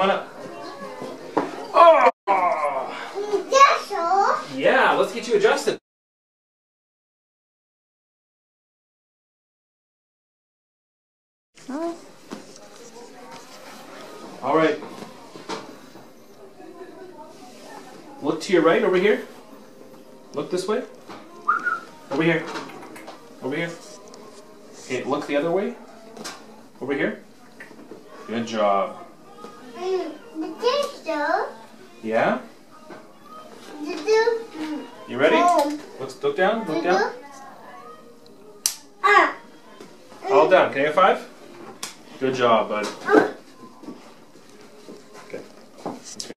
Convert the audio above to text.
Come on up. Oh! Yeah, let's get you adjusted. Oh. All right. Look to your right, over here. Look this way. Over here. Over here. Okay, look the other way. Over here. Good job. Yeah? You ready? Look down. Look down. All done. Can I get 5? Good job, bud.